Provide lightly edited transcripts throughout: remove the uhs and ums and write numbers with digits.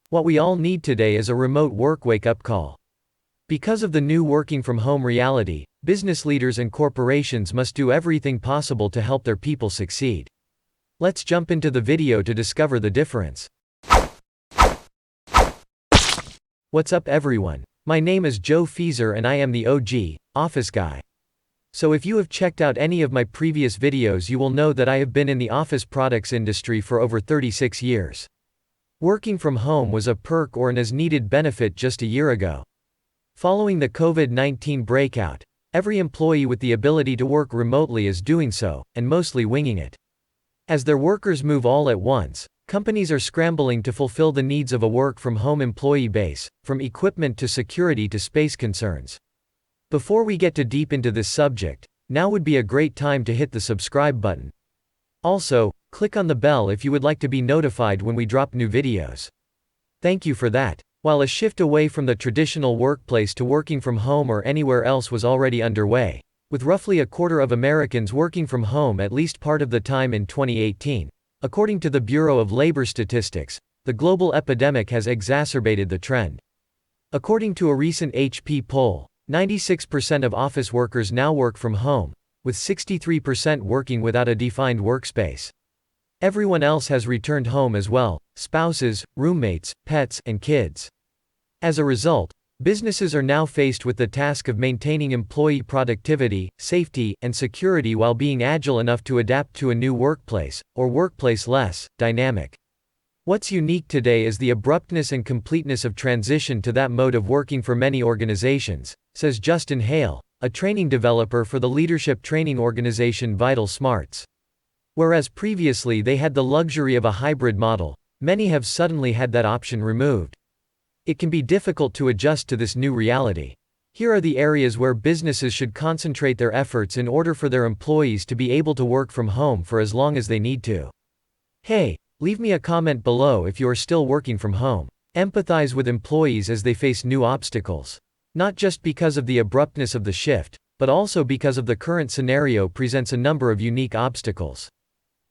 What we all need today is a remote work wake-up call. Because of the new working from home reality, business leaders and corporations must do everything possible to help their people succeed. Let's jump into the video to discover the difference. What's up everyone? My name is Joe Feezer and I am the OG office guy. So if you have checked out any of my previous videos, you will know that I have been in the office products industry for over 36 years. Working from home was a perk or an as-needed benefit just a year ago. Following the COVID-19 breakout, every employee with the ability to work remotely is doing so, and mostly winging it. As their workers move all at once, companies are scrambling to fulfill the needs of a work-from-home employee base, from equipment to security to space concerns. Before we get too deep into this subject, now would be a great time to hit the subscribe button. Also, click on the bell if you would like to be notified when we drop new videos. Thank you for that. While a shift away from the traditional workplace to working from home or anywhere else was already underway, with roughly a quarter of Americans working from home at least part of the time in 2018, according to the Bureau of Labor Statistics, the global epidemic has exacerbated the trend. According to a recent HP poll, 96% of office workers now work from home, with 63% working without a defined workspace. Everyone else has returned home as well: spouses, roommates, pets, and kids. As a result, businesses are now faced with the task of maintaining employee productivity, safety, and security while being agile enough to adapt to a new workplace, or workplace-less, dynamic. What's unique today is the abruptness and completeness of transition to that mode of working for many organizations, says Justin Hale, a training developer for the leadership training organization Vital Smarts. Whereas previously they had the luxury of a hybrid model, many have suddenly had that option removed. It can be difficult to adjust to this new reality. Here are the areas where businesses should concentrate their efforts in order for their employees to be able to work from home for as long as they need to. Hey, leave me a comment below if you are still working from home. Empathize with employees as they face new obstacles. Not just because of the abruptness of the shift, but also because of the current scenario presents a number of unique obstacles.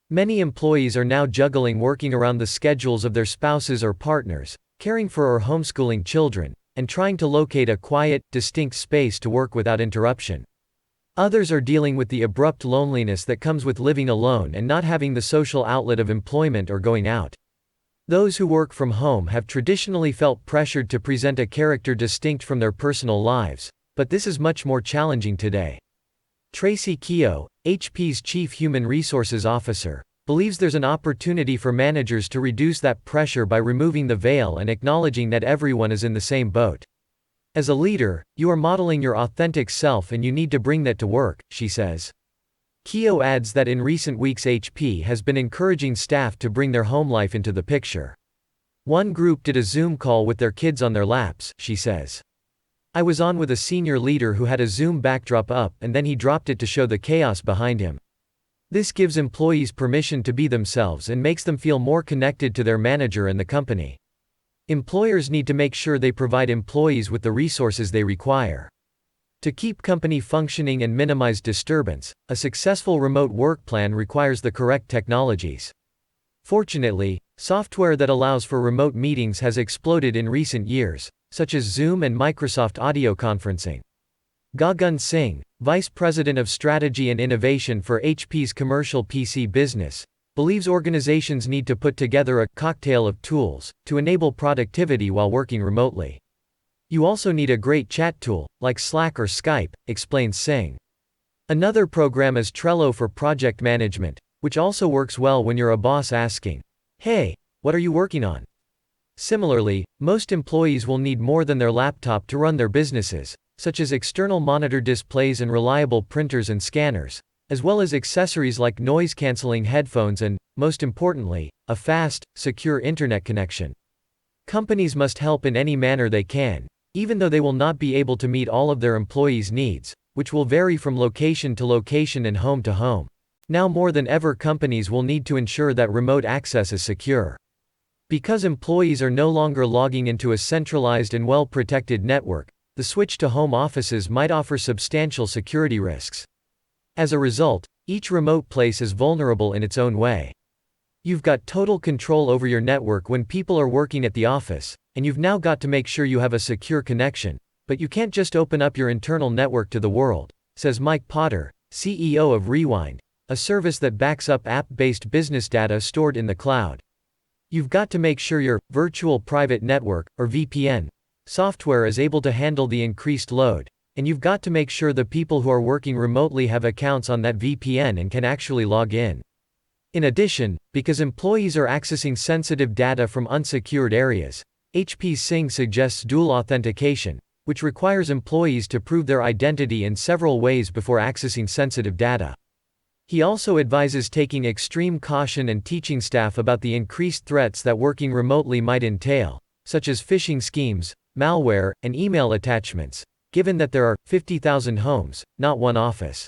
Many employees are now juggling working around the schedules of their spouses or partners, caring for or homeschooling children, and trying to locate a quiet, distinct space to work without interruption. Others are dealing with the abrupt loneliness that comes with living alone and not having the social outlet of employment or going out. Those who work from home have traditionally felt pressured to present a character distinct from their personal lives, but this is much more challenging today. Tracy Keogh, HP's Chief Human Resources Officer, believes there's an opportunity for managers to reduce that pressure by removing the veil and acknowledging that everyone is in the same boat. As a leader, you are modeling your authentic self and you need to bring that to work, she says. Keogh adds that in recent weeks HP has been encouraging staff to bring their home life into the picture. One group did a Zoom call with their kids on their laps, she says. I was on with a senior leader who had a Zoom backdrop up and then he dropped it to show the chaos behind him. This gives employees permission to be themselves and makes them feel more connected to their manager and the company. Employers need to make sure they provide employees with the resources they require. To keep company functioning and minimize disturbance, a successful remote work plan requires the correct technologies. Fortunately, software that allows for remote meetings has exploded in recent years, such as Zoom and Microsoft audio conferencing. Gagan Singh, Vice President of Strategy and Innovation for HP's commercial PC business, believes organizations need to put together a cocktail of tools to enable productivity while working remotely. You also need a great chat tool, like Slack or Skype, explains Singh. Another program is Trello for project management, which also works well when you're a boss asking, "Hey, what are you working on?" Similarly, most employees will need more than their laptop to run their businesses, such as external monitor displays and reliable printers and scanners, as well as accessories like noise-canceling headphones and, most importantly, a fast, secure internet connection. Companies must help in any manner they can, even though they will not be able to meet all of their employees' needs, which will vary from location to location and home to home. Now more than ever, companies will need to ensure that remote access is secure. Because employees are no longer logging into a centralized and well-protected network, the switch to home offices might offer substantial security risks. As a result, each remote place is vulnerable in its own way. You've got total control over your network when people are working at the office, and you've now got to make sure you have a secure connection, but you can't just open up your internal network to the world, says Mike Potter, CEO of Rewind, a service that backs up app-based business data stored in the cloud. You've got to make sure your virtual private network, or VPN, software is able to handle the increased load, and you've got to make sure the people who are working remotely have accounts on that VPN and can actually log in. In addition, because employees are accessing sensitive data from unsecured areas, HP Singh suggests dual authentication, which requires employees to prove their identity in several ways before accessing sensitive data. He also advises taking extreme caution and teaching staff about the increased threats that working remotely might entail, such as phishing schemes, malware, and email attachments, given that there are 50,000 homes, not one office.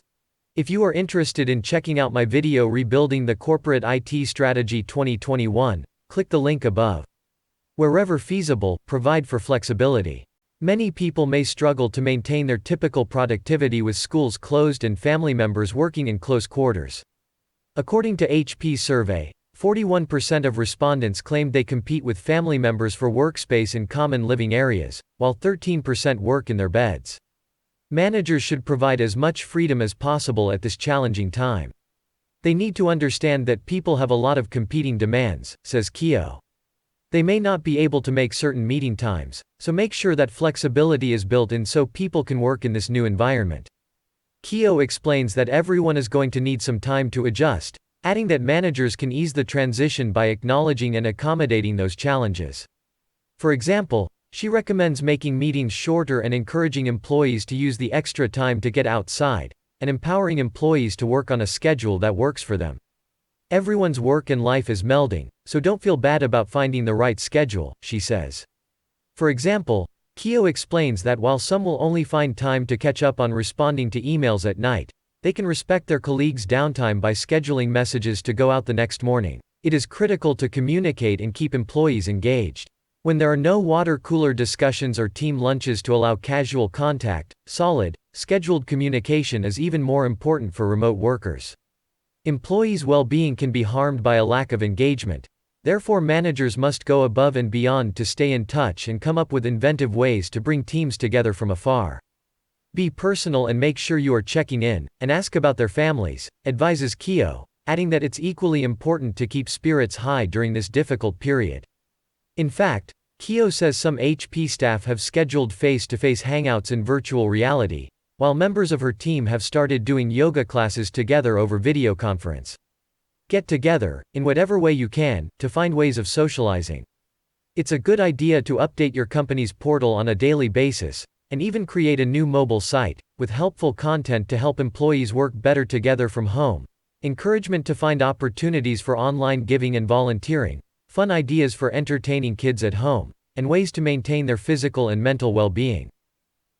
If you are interested in checking out my video Rebuilding the Corporate IT Strategy 2021, click the link above. Wherever feasible, provide for flexibility. Many people may struggle to maintain their typical productivity with schools closed and family members working in close quarters. According to HP's survey, 41% of respondents claimed they compete with family members for workspace in common living areas, while 13% work in their beds. Managers should provide as much freedom as possible at this challenging time. They need to understand that people have a lot of competing demands, says Keogh. They may not be able to make certain meeting times, so make sure that flexibility is built in so people can work in this new environment. Keogh explains that everyone is going to need some time to adjust, adding that managers can ease the transition by acknowledging and accommodating those challenges. For example, she recommends making meetings shorter and encouraging employees to use the extra time to get outside, and empowering employees to work on a schedule that works for them. Everyone's work and life is melding, so don't feel bad about finding the right schedule, she says. For example, Keogh explains that while some will only find time to catch up on responding to emails at night, they can respect their colleagues' downtime by scheduling messages to go out the next morning. It is critical to communicate and keep employees engaged. When there are no water cooler discussions or team lunches to allow casual contact, solid, scheduled communication is even more important for remote workers. Employees' well-being can be harmed by a lack of engagement. Therefore, managers must go above and beyond to stay in touch and come up with inventive ways to bring teams together from afar. Be personal and make sure you are checking in, and ask about their families, advises Keogh, adding that it's equally important to keep spirits high during this difficult period. In fact, Keogh says some HP staff have scheduled face-to-face hangouts in virtual reality, while members of her team have started doing yoga classes together over video conference. Get together, in whatever way you can, to find ways of socializing. It's a good idea to update your company's portal on a daily basis, and even create a new mobile site, with helpful content to help employees work better together from home, encouragement to find opportunities for online giving and volunteering, fun ideas for entertaining kids at home, and ways to maintain their physical and mental well-being.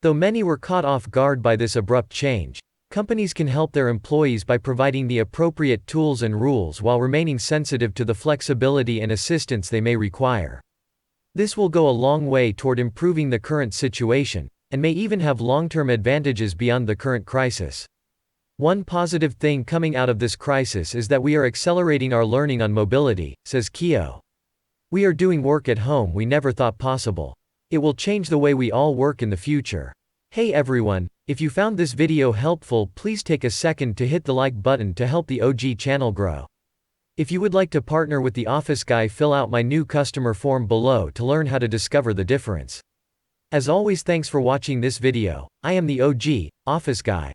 Though many were caught off guard by this abrupt change, companies can help their employees by providing the appropriate tools and rules while remaining sensitive to the flexibility and assistance they may require. This will go a long way toward improving the current situation, and may even have long-term advantages beyond the current crisis. One positive thing coming out of this crisis is that we are accelerating our learning on mobility, says Keogh. We are doing work at home we never thought possible. It will change the way we all work in the future. Hey everyone, if you found this video helpful, please take a second to hit the like button to help the OG channel grow. If you would like to partner with the Office Guy, fill out my new customer form below to learn how to discover the difference. As always, thanks for watching this video. I am the OG, Office Guy.